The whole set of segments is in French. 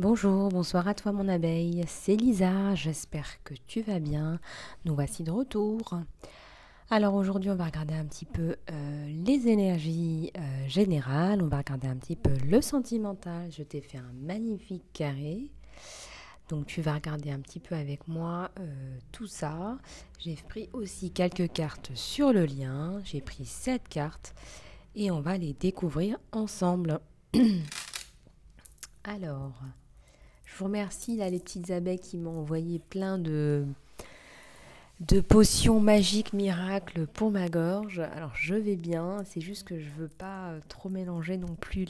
Bonjour, bonsoir à toi mon abeille, c'est Lisa, j'espère que tu vas bien. Nous voici de retour. Alors aujourd'hui on va regarder un petit peu les énergies générales, on va regarder un petit peu le sentimental. Je t'ai fait un magnifique carré, donc tu vas regarder un petit peu avec moi tout ça. J'ai pris aussi quelques cartes sur le lien, j'ai pris 7 cartes et on va les découvrir ensemble. Alors... Je vous remercie là les petites abeilles qui m'ont envoyé plein de potions magiques miracles pour ma gorge. Alors je vais bien, c'est juste que je veux pas trop mélanger non plus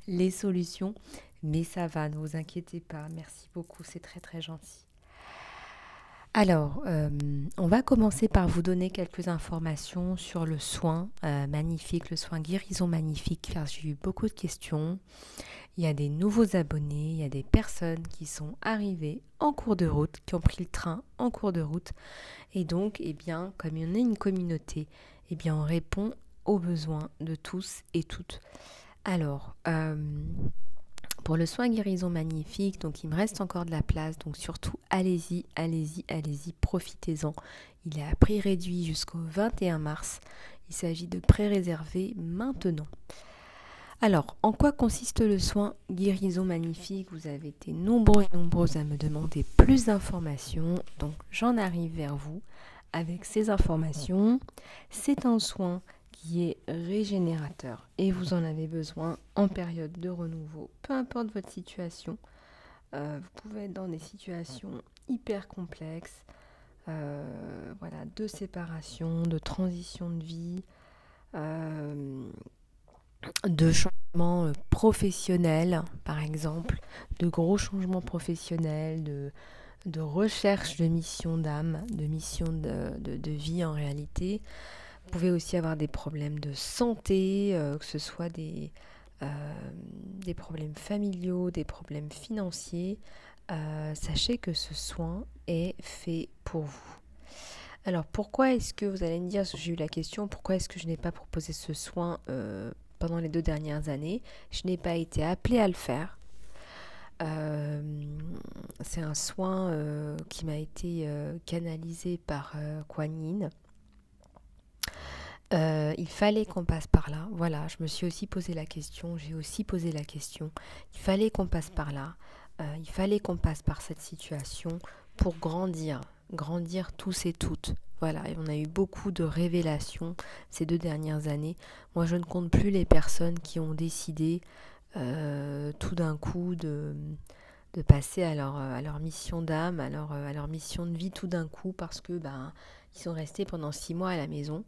les solutions. Mais ça va, ne vous inquiétez pas. Merci beaucoup, c'est très très gentil. Alors, on va commencer par vous donner quelques informations sur le soin magnifique, le soin guérison magnifique, car j'ai eu beaucoup de questions. Il y a des nouveaux abonnés, il y a des personnes qui sont arrivées en cours de route, qui ont pris le train en cours de route. Et donc, eh bien, comme on est une communauté, eh bien, on répond aux besoins de tous et toutes. Alors, pour le soin guérison magnifique, donc il me reste encore de la place, donc surtout allez-y, allez-y, allez-y, profitez-en. Il est à prix réduit jusqu'au 21 mars. Il s'agit de pré-réserver maintenant. Alors, en quoi consiste le soin guérison magnifique? Vous avez été nombreux et nombreuses à me demander plus d'informations, donc j'en arrive vers vous avec ces informations. C'est un soin qui est régénérateur et vous en avez besoin en période de renouveau, peu importe votre situation. Vous pouvez être dans des situations hyper complexes, voilà, de séparation, de transition de vie, de changements professionnels, par exemple, de gros changements professionnels, de recherche de mission d'âme, de mission de vie en réalité. Vous pouvez aussi avoir des problèmes de santé, que ce soit des problèmes familiaux, des problèmes financiers. Sachez que ce soin est fait pour vous. Alors pourquoi est-ce que, vous allez me dire, j'ai eu la question, pourquoi est-ce que je n'ai pas proposé ce soin pendant les 2 dernières années? Je n'ai pas été appelée à le faire. C'est un soin qui m'a été canalisé par Kuan Yin. Il fallait qu'on passe par là. Voilà, je me suis aussi posé la question, j'ai aussi posé la question. Il fallait qu'on passe par là. Il fallait qu'on passe par cette situation pour grandir tous et toutes. Voilà, et on a eu beaucoup de révélations ces 2 dernières années. Moi, je ne compte plus les personnes qui ont décidé tout d'un coup de passer à leur mission d'âme, à leur mission de vie tout d'un coup parce que ils sont restés pendant 6 mois à la maison.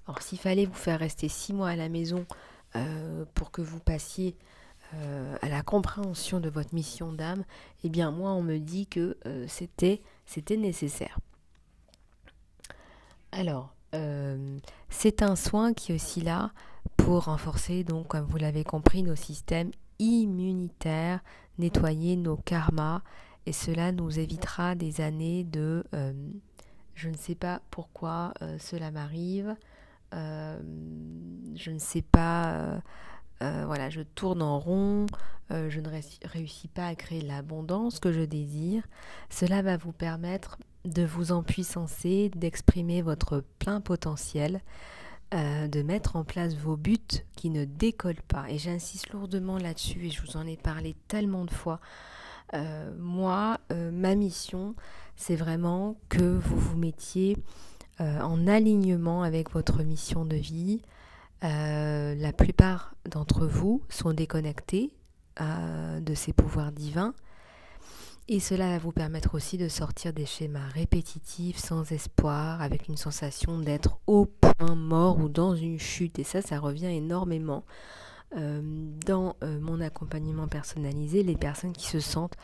Alors s'il fallait vous faire rester 6 mois à la maison pour que vous passiez à la compréhension de votre mission d'âme, eh bien moi on me dit que c'était nécessaire. Alors, c'est un soin qui est aussi là pour renforcer, donc comme vous l'avez compris, nos systèmes immunitaires, nettoyer nos karmas, et cela nous évitera des années de je ne sais pas pourquoi cela m'arrive, je ne sais pas, voilà, je tourne en rond, je ne réussis pas à créer l'abondance que je désire. Cela va vous permettre de vous empuissancer, d'exprimer votre plein potentiel, de mettre en place vos buts qui ne décollent pas. Et j'insiste lourdement là-dessus et je vous en ai parlé tellement de fois. Moi, ma mission, c'est vraiment que vous vous mettiez en alignement avec votre mission de vie. La plupart d'entre vous sont déconnectés de ces pouvoirs divins et cela va vous permettre aussi de sortir des schémas répétitifs, sans espoir, avec une sensation d'être au point mort ou dans une chute. Et ça revient énormément dans mon accompagnement personnalisé, les personnes qui se sentent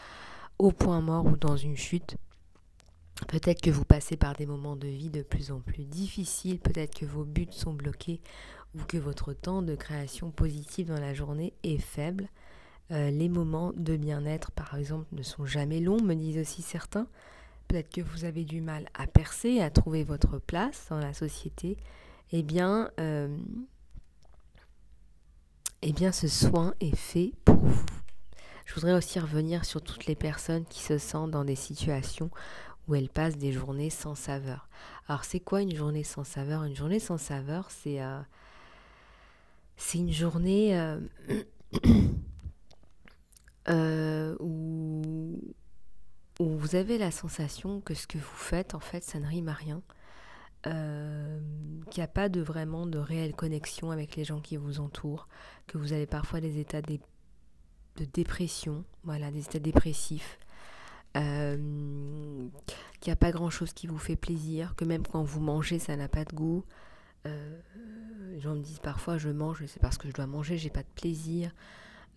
au point mort ou dans une chute. Peut-être que vous passez par des moments de vie de plus en plus difficiles, peut-être que vos buts sont bloqués ou que votre temps de création positive dans la journée est faible. Les moments de bien-être, par exemple, ne sont jamais longs, me disent aussi certains. Peut-être que vous avez du mal à percer, à trouver votre place dans la société. Eh bien, ce soin est fait pour vous. Je voudrais aussi revenir sur toutes les personnes qui se sentent dans des situations où elles passent des journées sans saveur. Alors, c'est quoi une journée sans saveur? Une journée sans saveur, c'est une journée où vous avez la sensation que ce que vous faites, en fait, ça ne rime à rien. Qu'il n'y a pas vraiment de réelle connexion avec les gens qui vous entourent, que vous avez parfois des états de dépression, voilà, des états dépressifs, qu'il n'y a pas grand-chose qui vous fait plaisir, que même quand vous mangez, ça n'a pas de goût. Les gens me disent parfois, je mange, mais c'est parce que je dois manger, j'ai pas de plaisir.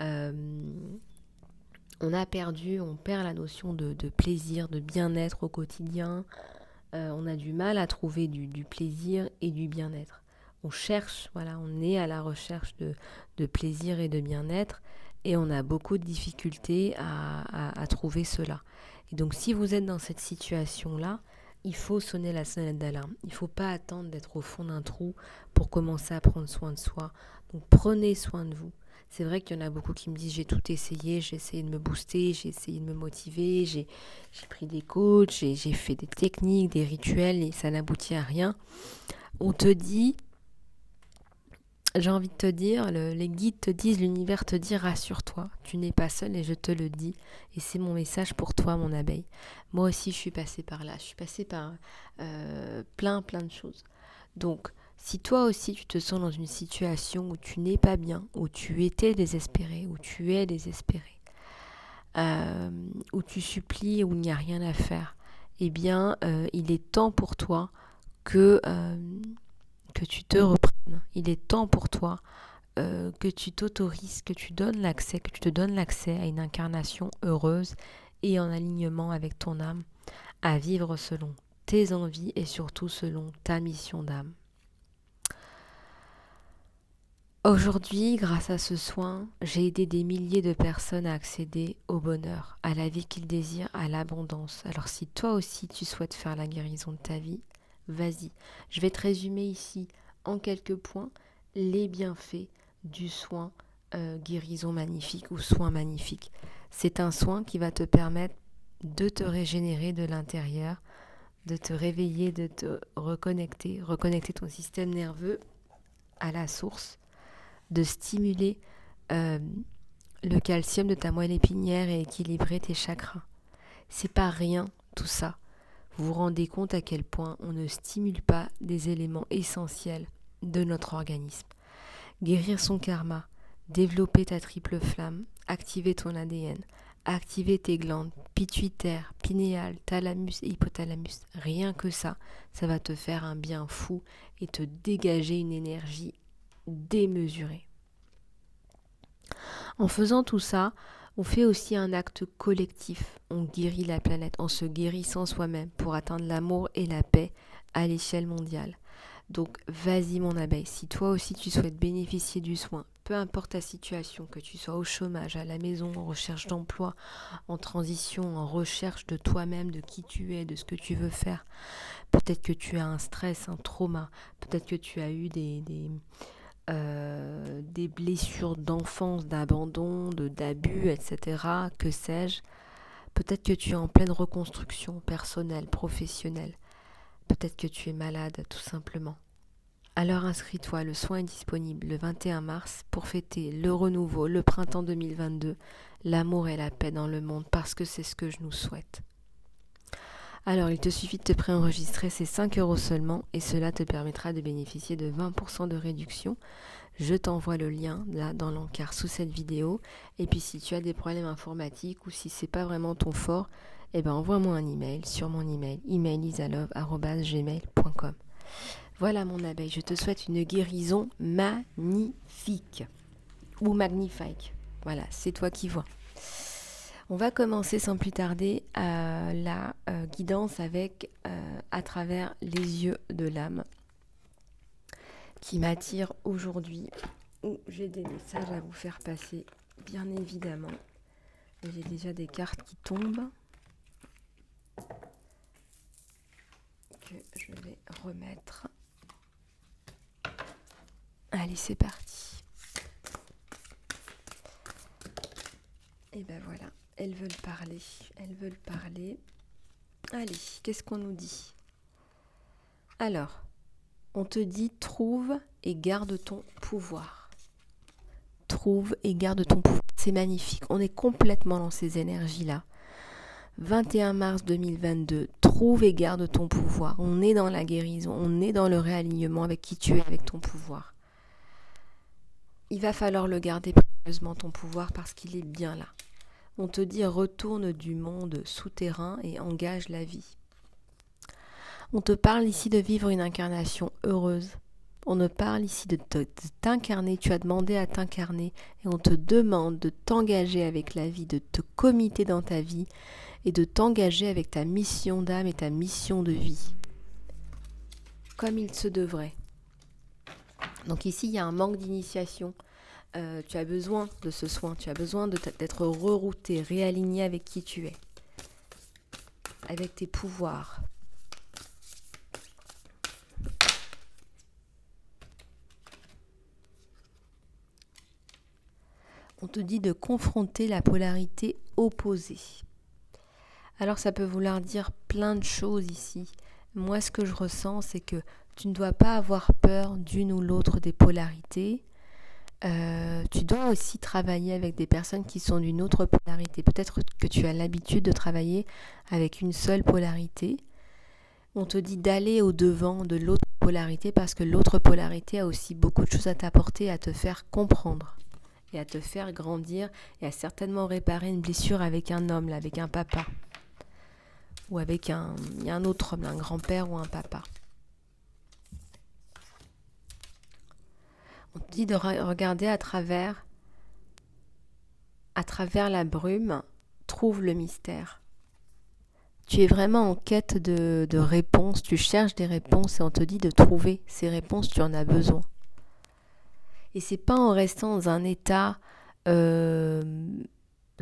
On perd la notion de plaisir, de bien-être au quotidien. On a du mal à trouver du plaisir et du bien-être. On cherche, voilà, on est à la recherche de plaisir et de bien-être et on a beaucoup de difficultés à trouver cela. Et donc si vous êtes dans cette situation-là, il faut sonner la sonnette d'alarme. Il ne faut pas attendre d'être au fond d'un trou pour commencer à prendre soin de soi. Donc prenez soin de vous. C'est vrai qu'il y en a beaucoup qui me disent j'ai tout essayé, j'ai essayé de me booster, j'ai essayé de me motiver, j'ai pris des coachs, j'ai fait des techniques, des rituels et ça n'aboutit à rien. On te dit, j'ai envie de te dire, les guides te disent, l'univers te dit rassure-toi, tu n'es pas seul et je te le dis. Et c'est mon message pour toi mon abeille. Moi aussi je suis passée par là, je suis passée par plein de choses. Donc si toi aussi tu te sens dans une situation où tu n'es pas bien, où tu étais désespéré, où tu es désespéré, où tu supplies, où il n'y a rien à faire, eh bien, il est temps pour toi que tu te reprennes. Il est temps pour toi que tu t'autorises, que tu te donnes l'accès à une incarnation heureuse et en alignement avec ton âme, à vivre selon tes envies et surtout selon ta mission d'âme. Aujourd'hui, grâce à ce soin, j'ai aidé des milliers de personnes à accéder au bonheur, à la vie qu'ils désirent, à l'abondance. Alors si toi aussi tu souhaites faire la guérison de ta vie, vas-y. Je vais te résumer ici en quelques points les bienfaits du soin guérison magnifique ou soin magnifique. C'est un soin qui va te permettre de te régénérer de l'intérieur, de te réveiller, de te reconnecter ton système nerveux à la source, de stimuler le calcium de ta moelle épinière et équilibrer tes chakras. C'est pas rien tout ça. Vous vous rendez compte à quel point on ne stimule pas des éléments essentiels de notre organisme. Guérir son karma, développer ta triple flamme, activer ton ADN, activer tes glandes pituitaires, pinéales, thalamus et hypothalamus. Rien que ça va te faire un bien fou et te dégager une énergie démesurée. En faisant tout ça, on fait aussi un acte collectif. On guérit la planète en se guérissant soi-même pour atteindre l'amour et la paix à l'échelle mondiale. Donc vas-y mon abeille, si toi aussi tu souhaites bénéficier du soin, peu importe ta situation, que tu sois au chômage, à la maison, en recherche d'emploi, en transition, en recherche de toi-même, de qui tu es, de ce que tu veux faire, peut-être que tu as un stress, un trauma, peut-être que tu as eu des blessures d'enfance, d'abandon, d'abus, etc. Que sais-je. Peut-être que tu es en pleine reconstruction personnelle, professionnelle. Peut-être que tu es malade, tout simplement. Alors inscris-toi, le soin est disponible le 21 mars pour fêter le renouveau, le printemps 2022, l'amour et la paix dans le monde, parce que c'est ce que je nous souhaite. Alors, il te suffit de te préenregistrer, c'est 5 € seulement, et cela te permettra de bénéficier de 20% de réduction. Je t'envoie le lien là dans l'encart sous cette vidéo. Et puis si tu as des problèmes informatiques ou si c'est pas vraiment ton fort, envoie-moi un email sur mon email emailisalove@gmail.com. Voilà mon abeille, je te souhaite une guérison magnifique ou magnifique. Voilà, c'est toi qui vois. On va commencer sans plus tarder la guidance avec à travers les yeux de l'âme qui m'attire aujourd'hui, où j'ai des messages à vous faire passer, bien évidemment. J'ai déjà des cartes qui tombent que je vais remettre. Allez, c'est parti. Et ben voilà, elles veulent parler. Elles veulent parler. Allez, qu'est-ce qu'on nous dit? Alors, on te dit trouve et garde ton pouvoir. Trouve et garde ton pouvoir. C'est magnifique. On est complètement dans ces énergies-là. 21 mars 2022, trouve et garde ton pouvoir. On est dans la guérison, on est dans le réalignement avec qui tu es, avec ton pouvoir. Il va falloir le garder précieusement ton pouvoir parce qu'il est bien là. On te dit retourne du monde souterrain et engage la vie. On te parle ici de vivre une incarnation heureuse. On te parle ici de t'incarner, tu as demandé à t'incarner et on te demande de t'engager avec la vie, de te committer dans ta vie et de t'engager avec ta mission d'âme et ta mission de vie, comme il se devrait. Donc ici, il y a un manque d'initiation. Tu as besoin de ce soin, tu as besoin d'être rerouté, réaligné avec qui tu es, avec tes pouvoirs. On te dit de confronter la polarité opposée. Alors ça peut vouloir dire plein de choses ici. Moi, ce que je ressens, c'est que tu ne dois pas avoir peur d'une ou l'autre des polarités. Tu dois aussi travailler avec des personnes qui sont d'une autre polarité. Peut-être que tu as l'habitude de travailler avec une seule polarité. On te dit d'aller au-devant de l'autre polarité parce que l'autre polarité a aussi beaucoup de choses à t'apporter, à te faire comprendre et à te faire grandir et à certainement réparer une blessure avec un homme, là, avec un papa ou avec un autre homme, un grand-père ou un papa. On te dit de regarder à travers la brume, trouve le mystère. Tu es vraiment en quête de réponses, tu cherches des réponses et on te dit de trouver ces réponses, tu en as besoin. Et c'est pas en restant dans un état de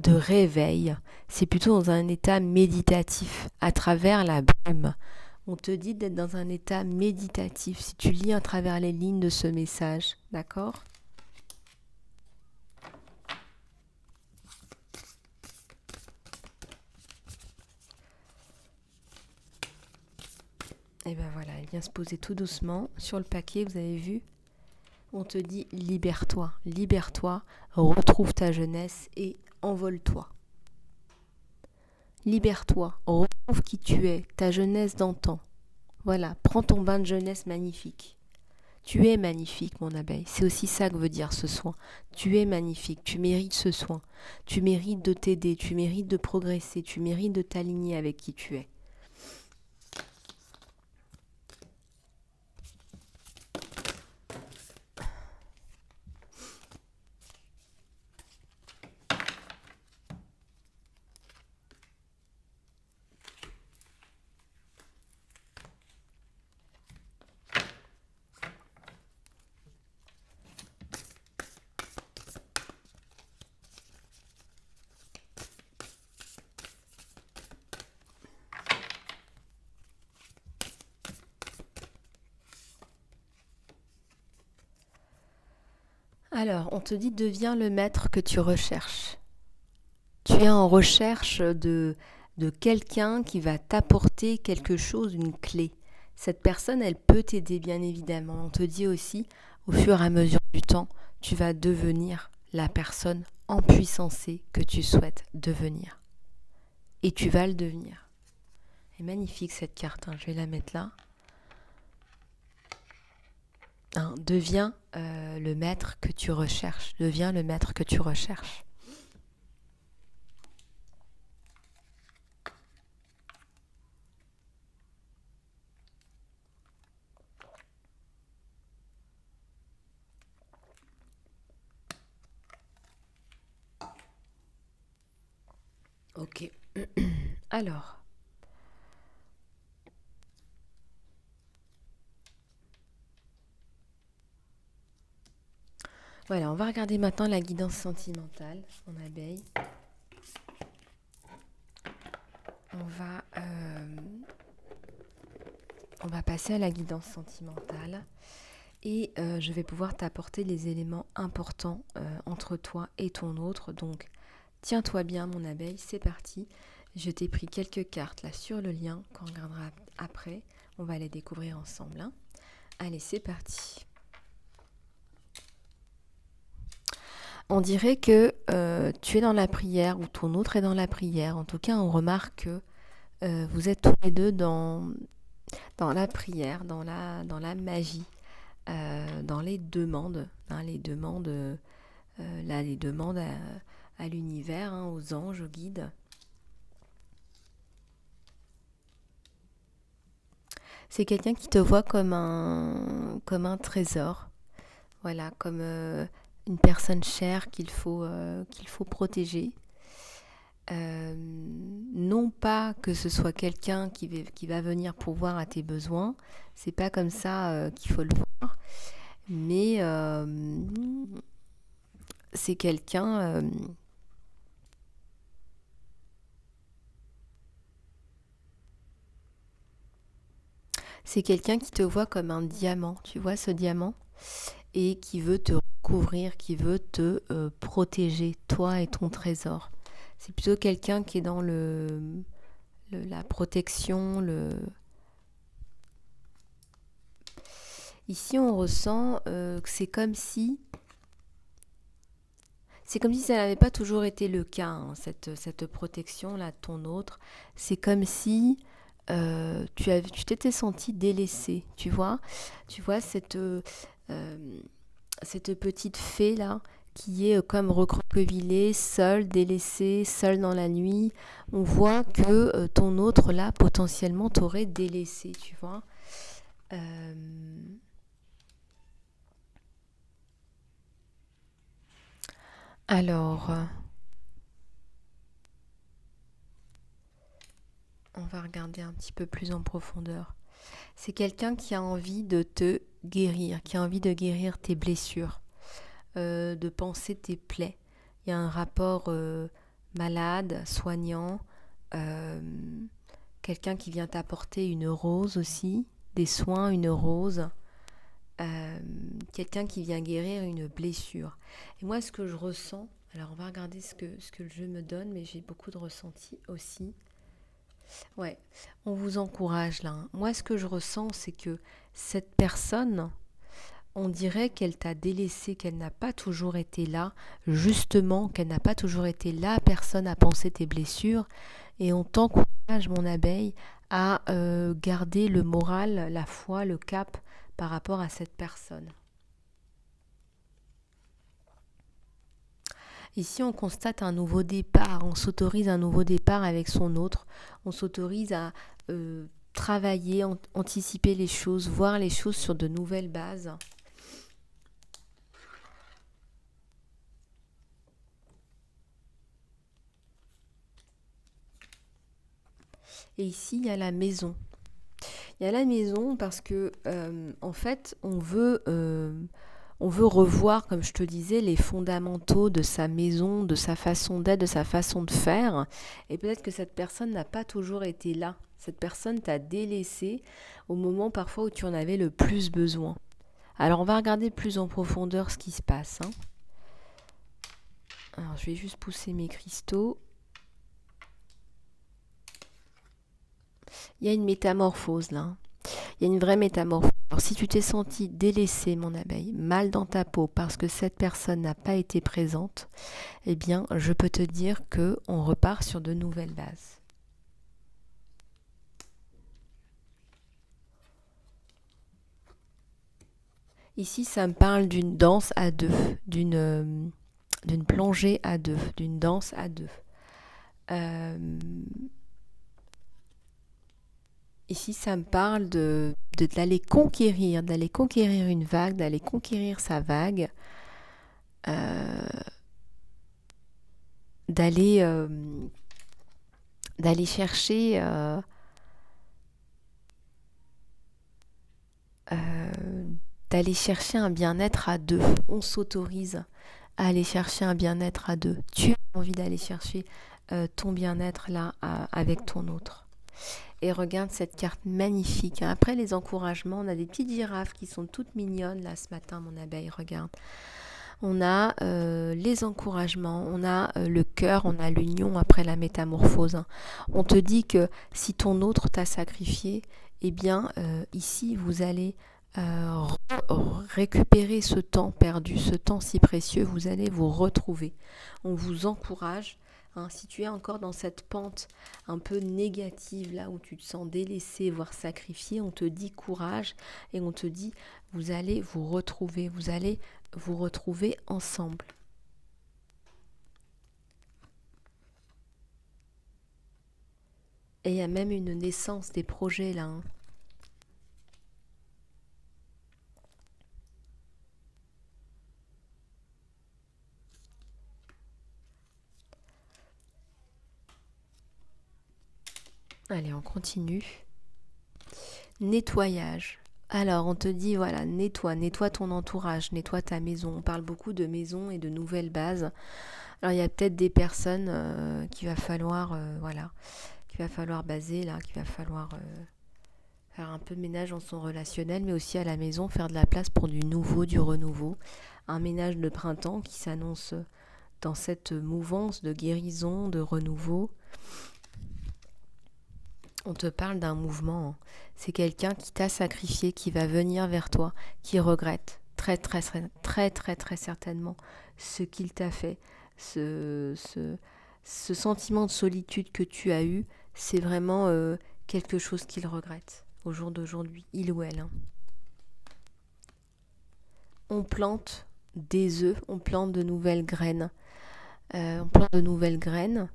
réveil, c'est plutôt dans un état méditatif, à travers la brume. On te dit d'être dans un état méditatif, si tu lis à travers les lignes de ce message, d'accord ? Et ben voilà, elle vient se poser tout doucement sur le paquet, vous avez vu ? On te dit libère-toi, retrouve ta jeunesse et envole-toi. Libère-toi, retrouve qui tu es, ta jeunesse d'antan. Voilà, prends ton bain de jeunesse magnifique. Tu es magnifique, mon abeille. C'est aussi ça que veut dire ce soin. Tu es magnifique, tu mérites ce soin. Tu mérites de t'aider, tu mérites de progresser, tu mérites de t'aligner avec qui tu es. Alors, on te dit deviens le maître que tu recherches. Tu es en recherche de quelqu'un qui va t'apporter quelque chose, une clé. Cette personne, elle peut t'aider bien évidemment. On te dit aussi, au fur et à mesure du temps, tu vas devenir la personne empuissancée que tu souhaites devenir. Et tu vas le devenir. C'est magnifique cette carte, je vais la mettre là. Deviens le maître que tu recherches. Deviens le maître que tu recherches. Ok. Alors. Voilà, on va regarder maintenant la guidance sentimentale en abeille. On va passer à la guidance sentimentale et je vais pouvoir t'apporter les éléments importants entre toi et ton autre. Donc, Tiens-toi bien mon abeille, c'est parti. Je t'ai pris quelques cartes là sur le lien qu'on regardera après. On va les découvrir ensemble. Hein. Allez, c'est parti. On dirait que tu es dans la prière ou ton autre est dans la prière. En tout cas, on remarque que vous êtes tous les deux dans la prière, dans la magie, dans les demandes. Hein, les demandes, les demandes à l'univers, hein, aux anges, aux guides. C'est quelqu'un qui te voit comme un trésor. Voilà, comme une personne chère qu'il faut protéger. Non pas que ce soit quelqu'un qui va venir pourvoir à tes besoins, c'est pas comme ça qu'il faut le voir, mais c'est quelqu'un qui te voit comme un diamant, tu vois ce diamant, et qui veut te recouvrir, qui veut te protéger, toi et ton trésor. C'est plutôt quelqu'un qui est dans la protection. Ici, on ressent que c'est comme si ça n'avait pas toujours été le cas, hein, cette protection-là de ton autre. C'est comme si tu t'étais senti délaissé, tu vois cette petite fée là qui est comme recroquevillée, seule, délaissée, seule dans la nuit. On voit que ton autre là potentiellement t'aurait délaissé, tu vois. Alors, on va regarder un petit peu plus en profondeur. C'est quelqu'un qui a envie de te guérir, qui a envie de guérir tes blessures, de panser tes plaies. Il y a un rapport malade, soignant, quelqu'un qui vient t'apporter une rose aussi, des soins, une rose, quelqu'un qui vient guérir une blessure. Et moi, ce que je ressens, alors on va regarder ce que le jeu me donne, mais j'ai beaucoup de ressentis aussi. Ouais, on vous encourage là. Hein. Moi, ce que je ressens, c'est que cette personne, on dirait qu'elle t'a délaissé, qu'elle n'a pas toujours été là, justement, qu'elle n'a pas toujours été la personne à penser tes blessures. Et on t'encourage, mon abeille, à garder le moral, la foi, le cap par rapport à cette personne. Ici, on constate un nouveau départ, on s'autorise un nouveau départ avec son autre, on s'autorise à travailler, anticiper les choses, voir les choses sur de nouvelles bases. Et ici, il y a la maison. Il y a la maison parce que, en fait, on veut revoir, comme je te disais, les fondamentaux de sa maison, de sa façon d'être, de sa façon de faire. Et peut-être que cette personne n'a pas toujours été là. Cette personne t'a délaissé au moment parfois où tu en avais le plus besoin. Alors, on va regarder plus en profondeur ce qui se passe. Hein. Alors, je vais juste pousser mes cristaux. Il y a une métamorphose là. Il y a une vraie métamorphose. Alors, si tu t'es senti délaissé, mon abeille, mal dans ta peau parce que cette personne n'a pas été présente, eh bien, je peux te dire qu'on repart sur de nouvelles bases. Ici, ça me parle d'une danse à deux, d'une plongée à deux, d'une danse à deux. Ici, ça me parle d'aller conquérir une vague, d'aller conquérir sa vague, d'aller chercher un bien-être à deux. On s'autorise à aller chercher un bien-être à deux. Tu as envie d'aller chercher ton bien-être là avec ton autre. Et regarde cette carte magnifique. Après les encouragements, on a des petites girafes qui sont toutes mignonnes là ce matin, mon abeille, regarde. on a les encouragements, on a le cœur, on a l'union après la métamorphose. On te dit que si ton autre t'a sacrifié, eh bien ici vous allez récupérer ce temps perdu, ce temps si précieux, vous allez vous retrouver. On vous encourage. Si tu es encore dans cette pente un peu négative, là où tu te sens délaissé, voire sacrifié, on te dit courage et on te dit vous allez vous retrouver, vous allez vous retrouver ensemble. Et il y a même une naissance des projets là. Allez, on continue. Nettoyage. Alors, on te dit, voilà, nettoie ton entourage, nettoie ta maison. On parle beaucoup de maison et de nouvelles bases. Alors, il y a peut-être des personnes qu'il va falloir, qu'il va falloir baser, là, qu'il va falloir faire un peu de ménage dans son relationnel, mais aussi à la maison, faire de la place pour du nouveau, du renouveau. Un ménage de printemps qui s'annonce dans cette mouvance de guérison, de renouveau. On te parle d'un mouvement. C'est quelqu'un qui t'a sacrifié, qui va venir vers toi, qui regrette très très très très très, très certainement ce qu'il t'a fait. Ce sentiment de solitude que tu as eu, c'est vraiment quelque chose qu'il regrette au jour d'aujourd'hui, il ou elle. On plante des œufs, on plante de nouvelles graines. On plante de nouvelles graines.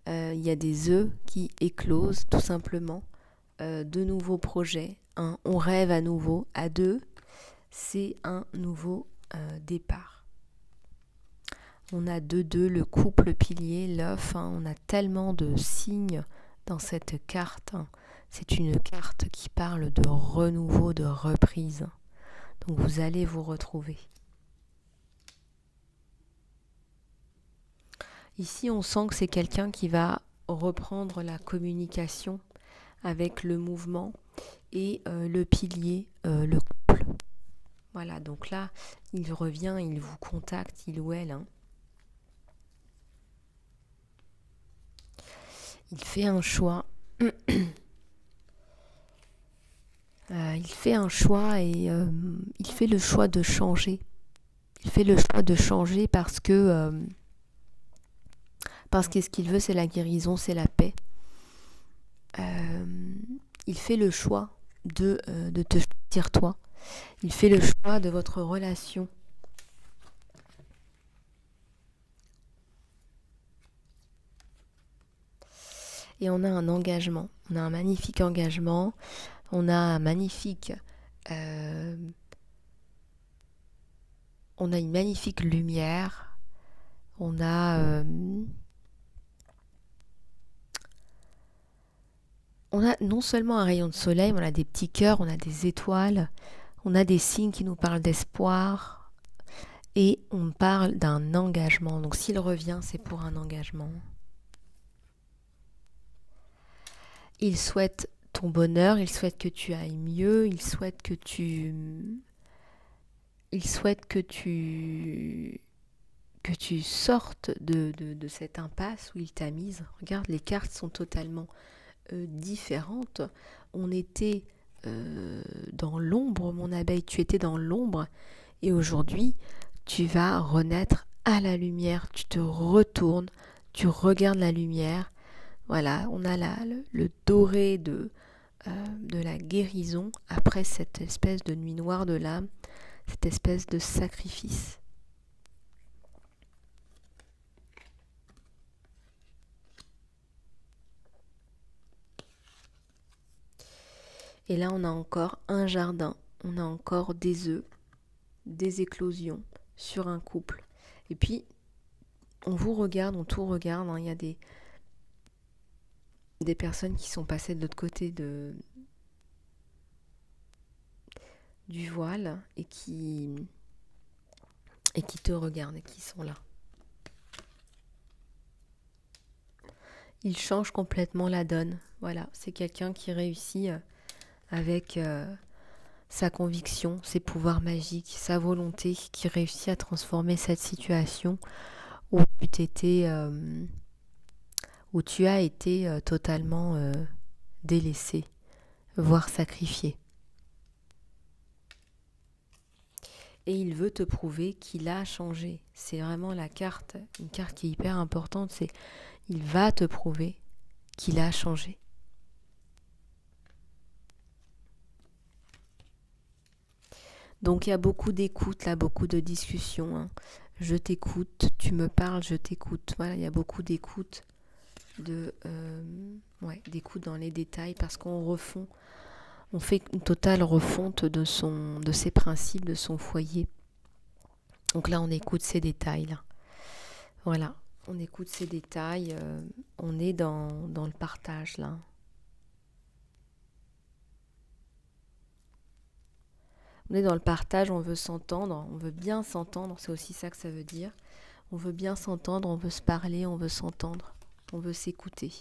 Il y a des œufs qui éclosent tout simplement, de nouveaux projets. On rêve à nouveau. À deux, c'est un nouveau départ. On a deux, le couple pilier, l'œuf. On a tellement de signes dans cette carte. C'est une carte qui parle de renouveau, de reprise. Donc vous allez vous retrouver. Ici, on sent que c'est quelqu'un qui va reprendre la communication avec le mouvement et le pilier, le couple. Voilà, donc là, il revient, il vous contacte, il ou elle. Il fait un choix. Il fait un choix et il fait le choix de changer. Il fait le choix de changer parce que ce qu'il veut, c'est la guérison, c'est la paix. Il fait le choix de te choisir toi. Il fait le choix de votre relation. Et on a un engagement. On a un magnifique engagement. On a un magnifique... on a une magnifique lumière. On a... on a non seulement un rayon de soleil, mais on a des petits cœurs, on a des étoiles, on a des signes qui nous parlent d'espoir et on parle d'un engagement. Donc s'il revient, c'est pour un engagement. Il souhaite ton bonheur, il souhaite que tu ailles mieux, il souhaite que tu sortes de cette impasse où il t'a mise. Regarde, les cartes sont totalement différentes. On était dans l'ombre, mon abeille, tu étais dans l'ombre et aujourd'hui tu vas renaître à la lumière, tu te retournes, tu regardes la lumière. Voilà, on a le doré de la guérison après cette espèce de nuit noire de l'âme, cette espèce de sacrifice. Et là, on a encore un jardin, on a encore des œufs, des éclosions sur un couple. Et puis, on vous regarde, on tout regarde. Il y a des personnes qui sont passées de l'autre côté du voile et qui te regardent et qui sont là. Il change complètement la donne. Voilà, c'est quelqu'un qui réussit avec sa conviction, ses pouvoirs magiques, sa volonté qui réussit à transformer cette situation où où tu as été totalement délaissé, voire sacrifié. Et il veut te prouver qu'il a changé. C'est vraiment une carte qui est hyper importante, c'est il va te prouver qu'il a changé. Donc il y a beaucoup d'écoute là, beaucoup de discussions. Hein. Je t'écoute, tu me parles, je t'écoute. Voilà, il y a beaucoup d'écoute, d'écoute dans les détails parce on fait une totale refonte de ses principes, de son foyer. Donc là, on écoute ces détails là. Voilà, on écoute ces détails. On est dans le partage là. On est dans le partage, on veut s'entendre, on veut bien s'entendre, c'est aussi ça que ça veut dire. On veut bien s'entendre, on veut se parler, on veut s'entendre, on veut s'écouter.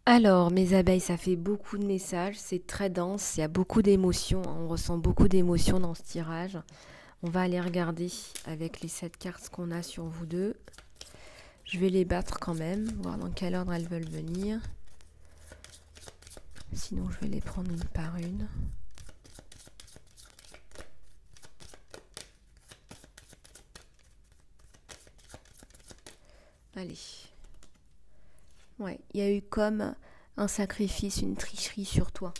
Alors, mes abeilles, ça fait beaucoup de messages, c'est très dense, il y a beaucoup d'émotions, hein, on ressent beaucoup d'émotions dans ce tirage. On va aller regarder avec les 7 cartes qu'on a sur vous deux. Je vais les battre quand même, voir dans quel ordre elles veulent venir. Sinon, je vais les prendre une par une. Allez. Ouais, il y a eu comme un sacrifice, une tricherie sur toi.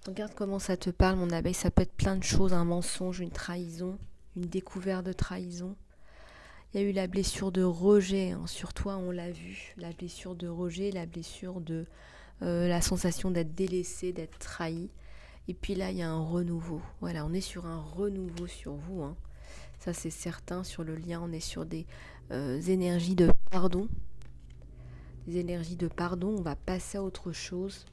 Regarde comment ça te parle, mon abeille. Ça peut être plein de choses, un mensonge, une trahison, une découverte de trahison. Il y a eu la blessure de rejet, hein, sur toi, on l'a vu. La blessure de rejet, la blessure de la sensation d'être délaissé, d'être trahi. Et puis là, il y a un renouveau. Voilà, on est sur un renouveau sur vous. Hein. Ça, c'est certain. Sur le lien, on est sur des énergies de pardon. Des énergies de pardon, on va passer à autre chose.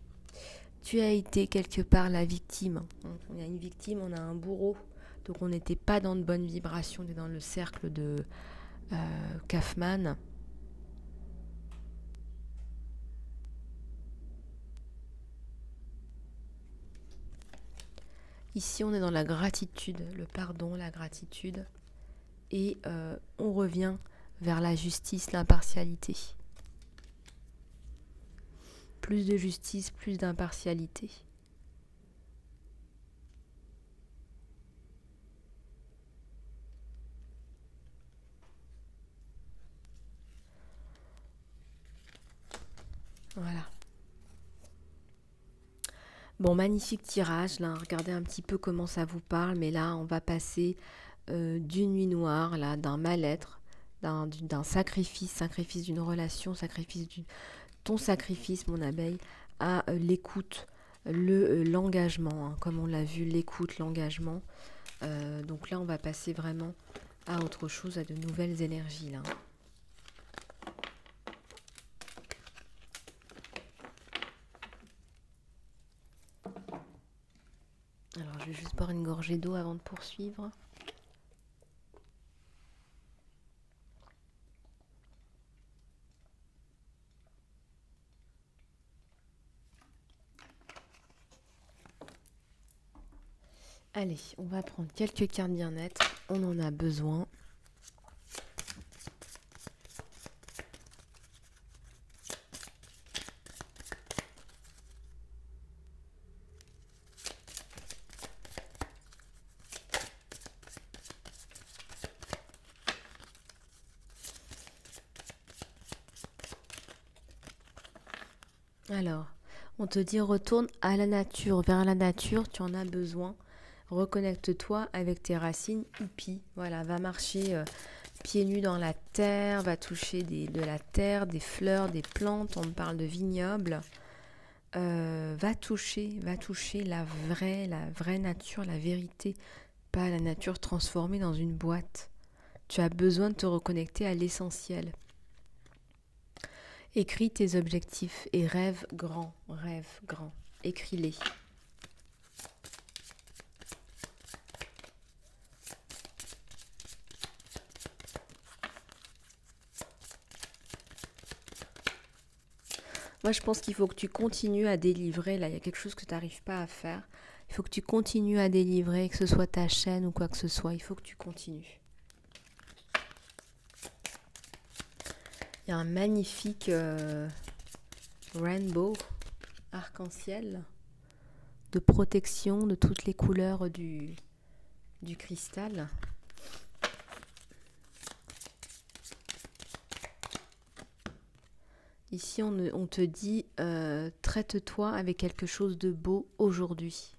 Tu as été quelque part la victime. On a une victime, on a un bourreau. Donc on n'était pas dans de bonnes vibrations, on est dans le cercle de Kaufman. Ici, on est dans la gratitude, le pardon, la gratitude. Et on revient vers la justice, l'impartialité. Plus de justice, plus d'impartialité. Voilà. Bon, magnifique tirage, là, regardez un petit peu comment ça vous parle, mais là, on va passer d'une nuit noire, là, d'un mal-être, d'un sacrifice d'une relation, ton sacrifice, mon abeille, à l'écoute, l'engagement, hein, comme on l'a vu, l'écoute, l'engagement. Donc là, on va passer vraiment à autre chose, à de nouvelles énergies, là. Alors, je vais juste boire une gorgée d'eau avant de poursuivre. Allez, on va prendre quelques cartes bien-être. On en a besoin. Alors, on te dit retourne à la nature, vers la nature, tu en as besoin. Reconnecte-toi avec tes racines hippies. Voilà, va marcher pieds nus dans la terre, va toucher de la terre, des fleurs, des plantes. On me parle de vignobles. Va toucher la vraie nature, la vérité, pas la nature transformée dans une boîte. Tu as besoin de te reconnecter à l'essentiel. Écris tes objectifs et rêve grand, rêve grand. Écris-les. Moi, je pense qu'il faut que tu continues à délivrer. Là, il y a quelque chose que tu n'arrives pas à faire. Il faut que tu continues à délivrer, que ce soit ta chaîne ou quoi que ce soit. Il faut que tu continues. Il y a un magnifique rainbow, arc-en-ciel, de protection de toutes les couleurs du cristal. Ici, on te dit, traite-toi avec quelque chose de beau aujourd'hui.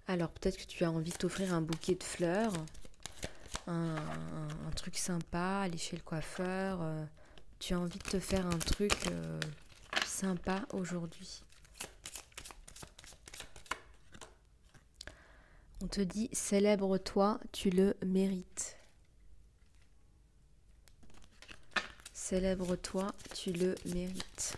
Alors, peut-être que tu as envie de t'offrir un bouquet de fleurs, un truc sympa, aller chez le coiffeur. Tu as envie de te faire un truc sympa aujourd'hui. On te dit, célèbre-toi, tu le mérites. Célèbre-toi, tu le mérites.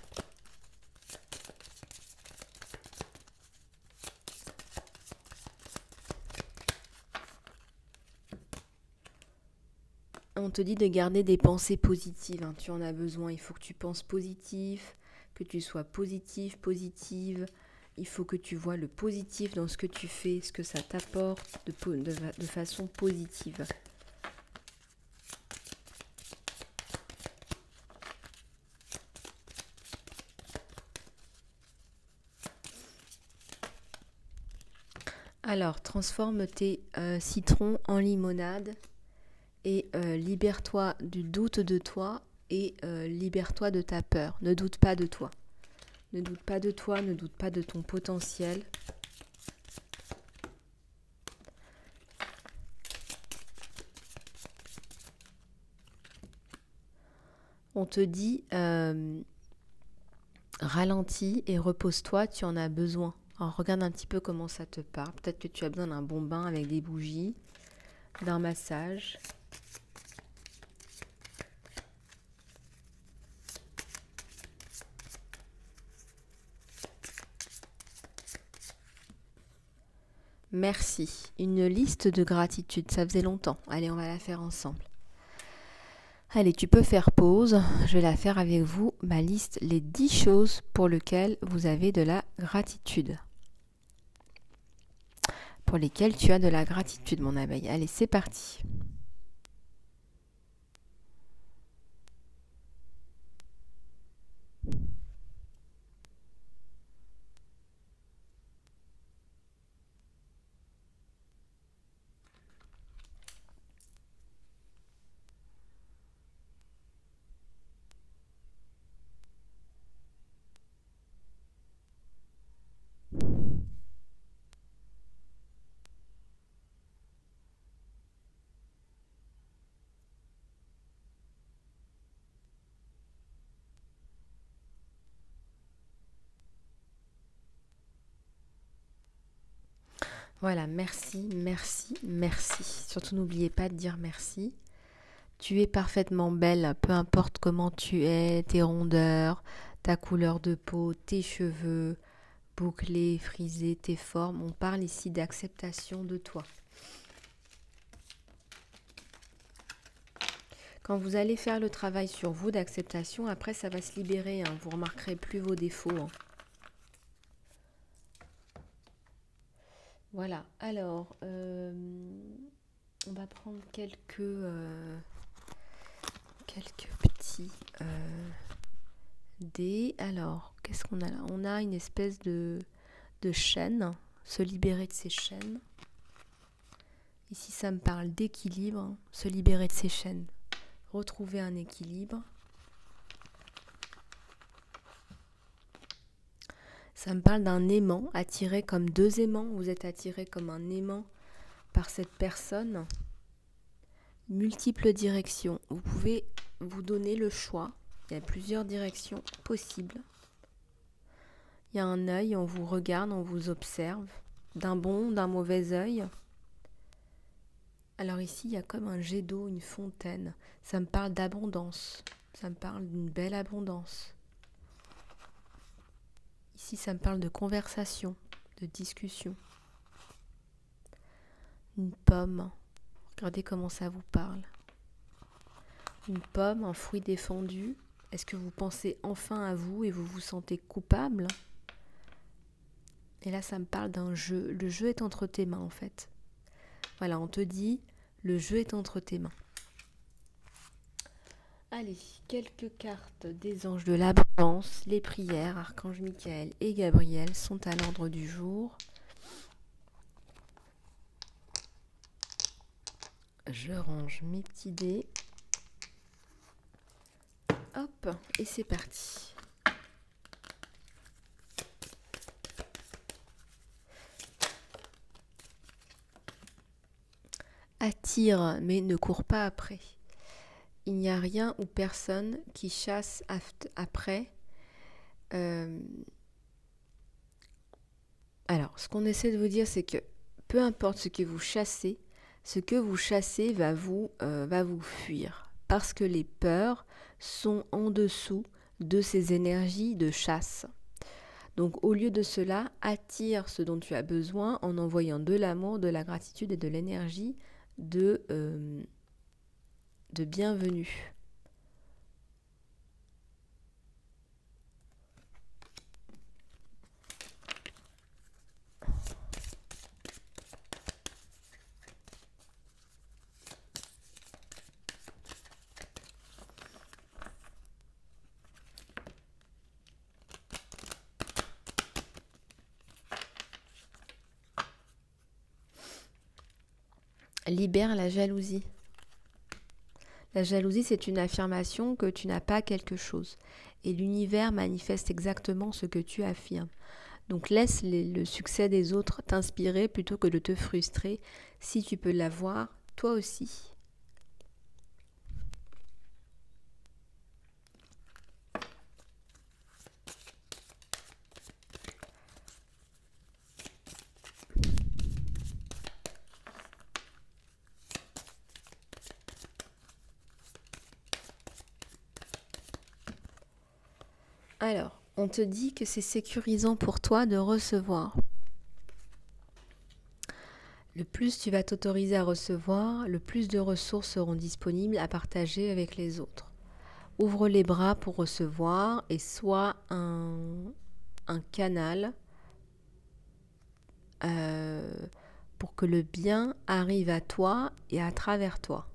On te dit de garder des pensées positives, hein. Tu en as besoin, il faut que tu penses positif, que tu sois positif, positive. Il faut que tu vois le positif dans ce que tu fais, ce que ça t'apporte de façon positive. Alors, transforme tes citrons en limonade et libère-toi du doute de toi et libère-toi de ta peur. Ne doute pas de toi. Ne doute pas de toi, ne doute pas de ton potentiel. On te dit ralentis et repose-toi, tu en as besoin. Alors regarde un petit peu comment ça te part. Peut-être que tu as besoin d'un bon bain avec des bougies, d'un massage. Merci. Une liste de gratitude, ça faisait longtemps. Allez, on va la faire ensemble. Allez, tu peux faire pause. Je vais la faire avec vous. Ma liste, les 10 choses pour lesquelles vous avez de la gratitude. Pour lesquelles tu as de la gratitude, mon abeille. Allez, c'est parti. Voilà, merci, merci, merci. Surtout n'oubliez pas de dire merci. Tu es parfaitement belle, peu importe comment tu es, tes rondeurs, ta couleur de peau, tes cheveux, bouclés, frisés, tes formes. On parle ici d'acceptation de toi. Quand vous allez faire le travail sur vous d'acceptation, après ça va se libérer, hein. Vous ne remarquerez plus vos défauts, hein. Voilà, alors, on va prendre quelques petits dés. Alors, qu'est-ce qu'on a là? On a une espèce de chaîne, se libérer de ces chaînes. Ici, ça me parle d'équilibre, se libérer de ces chaînes, retrouver un équilibre. Ça me parle d'un aimant, attiré comme deux aimants. Vous êtes attiré comme un aimant par cette personne. Multiples directions. Vous pouvez vous donner le choix. Il y a plusieurs directions possibles. Il y a un œil, on vous regarde, on vous observe. D'un bon, d'un mauvais œil. Alors ici, il y a comme un jet d'eau, une fontaine. Ça me parle d'abondance. Ça me parle d'une belle abondance. Ici, ça me parle de conversation, de discussion. Une pomme. Regardez comment ça vous parle. Une pomme, un fruit défendu. Est-ce que vous pensez enfin à vous et vous vous sentez coupable? Et là, ça me parle d'un jeu. Le jeu est entre tes mains, en fait. Voilà, on te dit, le jeu est entre tes mains. Allez, quelques cartes des anges de l'abondance. Les prières, Archange Michael et Gabriel sont à l'ordre du jour. Je range mes petits dés. Hop, et c'est parti. Attire, mais ne cours pas après. Il n'y a rien ou personne qui chasse après. Alors, ce qu'on essaie de vous dire, c'est que peu importe ce que vous chassez va vous fuir. Parce que les peurs sont en dessous de ces énergies de chasse. Donc, au lieu de cela, attire ce dont tu as besoin en envoyant de l'amour, de la gratitude et de l'énergie de bienvenue. Libère la jalousie. La jalousie, c'est une affirmation que tu n'as pas quelque chose. Et l'univers manifeste exactement ce que tu affirmes. Donc laisse le succès des autres t'inspirer plutôt que de te frustrer. Si tu peux l'avoir, toi aussi. Alors, on te dit que c'est sécurisant pour toi de recevoir. Le plus tu vas t'autoriser à recevoir, le plus de ressources seront disponibles à partager avec les autres. Ouvre les bras pour recevoir et sois un canal pour que le bien arrive à toi et à travers toi.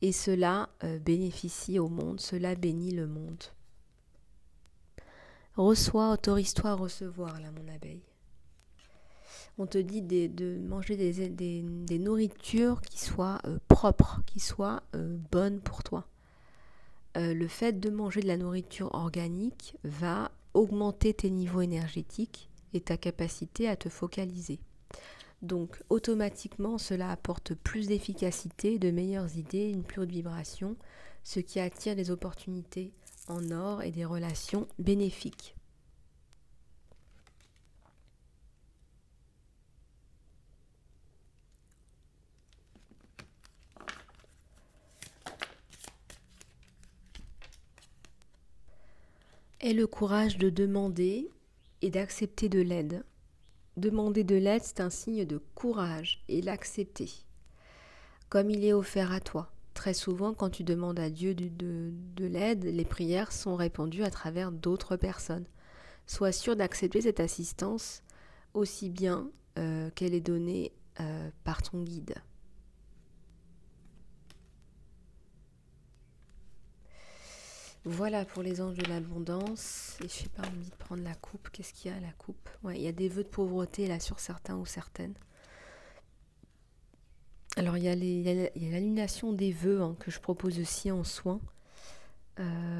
Et cela bénéficie au monde, cela bénit le monde. Reçois, autorise-toi à recevoir, là, mon abeille. On te dit de manger des nourritures qui soient propres, qui soient bonnes pour toi. Le fait de manger de la nourriture organique va augmenter tes niveaux énergétiques et ta capacité à te focaliser. Donc automatiquement, cela apporte plus d'efficacité, de meilleures idées, une plus haute vibration, ce qui attire des opportunités en or et des relations bénéfiques. Aie le courage de demander et d'accepter de l'aide. Demander de l'aide, c'est un signe de courage et l'accepter, comme il est offert à toi. Très souvent, quand tu demandes à Dieu de l'aide, les prières sont répondues à travers d'autres personnes. Sois sûr d'accepter cette assistance aussi bien qu'elle est donnée par ton guide. Voilà pour les anges de l'abondance. Et je sais pas, on me dit de prendre la coupe. Qu'est-ce qu'il y a, la coupe? Ouais, il y a des vœux de pauvreté là sur certains ou certaines. Alors il y a l'annulation des vœux que je propose aussi en soins.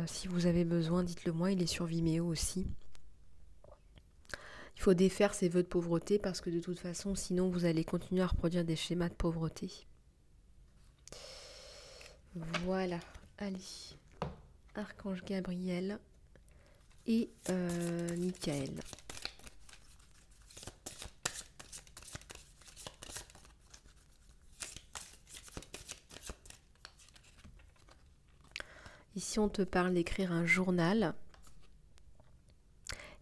Si vous avez besoin, dites-le moi, il est sur Vimeo aussi. Il faut défaire ces vœux de pauvreté parce que de toute façon, sinon vous allez continuer à reproduire des schémas de pauvreté. Voilà, allez. Archange Gabriel et Michael. Ici, on te parle d'écrire un journal.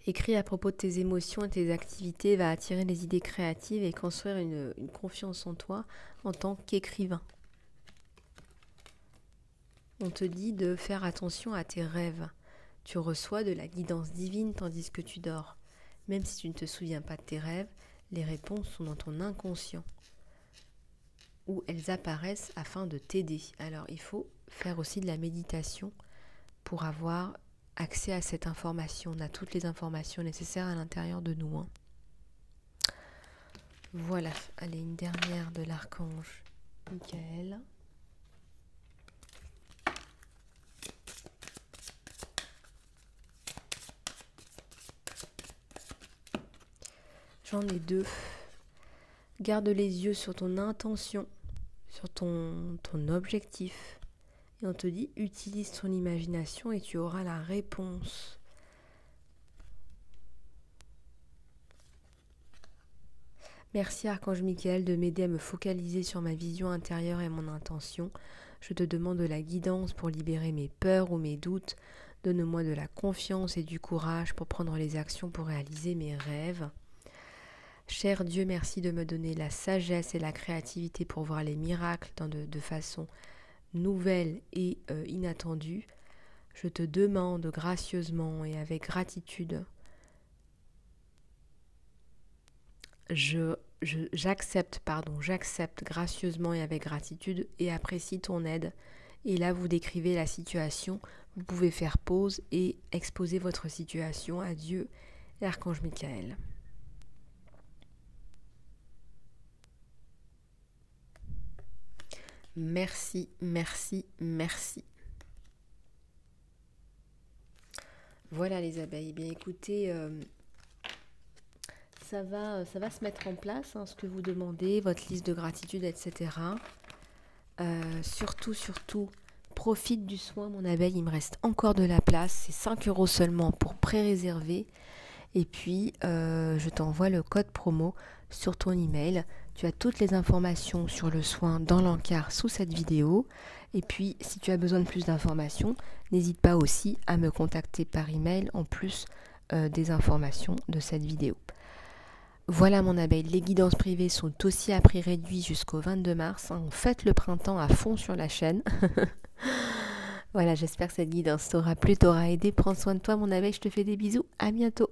Écrit à propos de tes émotions et tes activités va attirer les idées créatives et construire une confiance en toi en tant qu'écrivain. On te dit de faire attention à tes rêves. Tu reçois de la guidance divine tandis que tu dors. Même si tu ne te souviens pas de tes rêves, les réponses sont dans ton inconscient, où elles apparaissent afin de t'aider. Alors il faut faire aussi de la méditation pour avoir accès à cette information. On a toutes les informations nécessaires à l'intérieur de nous. Voilà, allez, une dernière de l'archange Michael. J'en ai 2. Garde les yeux sur ton intention, sur ton objectif. Et on te dit, utilise ton imagination et tu auras la réponse. Merci Archange Michael de m'aider à me focaliser sur ma vision intérieure et mon intention. Je te demande de la guidance pour libérer mes peurs ou mes doutes. Donne-moi de la confiance et du courage pour prendre les actions pour réaliser mes rêves. Cher Dieu, merci de me donner la sagesse et la créativité pour voir les miracles de façon nouvelle et inattendue. Je te demande gracieusement et avec gratitude. J'accepte gracieusement et avec gratitude et apprécie ton aide. Et là, vous décrivez la situation. Vous pouvez faire pause et exposer votre situation à Dieu, l'Archange Michael. Merci, merci, merci. Voilà les abeilles. Bien écoutez, ça va se mettre en place, ce que vous demandez, votre liste de gratitude, etc. Surtout, profite du soin, mon abeille. Il me reste encore de la place. C'est 5 € seulement pour pré-réserver. Et puis, je t'envoie le code promo sur ton email. Tu as toutes les informations sur le soin dans l'encart sous cette vidéo. Et puis, si tu as besoin de plus d'informations, n'hésite pas aussi à me contacter par email en plus des informations de cette vidéo. Voilà mon abeille, les guidances privées sont aussi à prix réduit jusqu'au 22 mars. On fête le printemps à fond sur la chaîne. Voilà, j'espère que cette guidance t'aura plu, t'aura aidé. Prends soin de toi mon abeille, je te fais des bisous, à bientôt.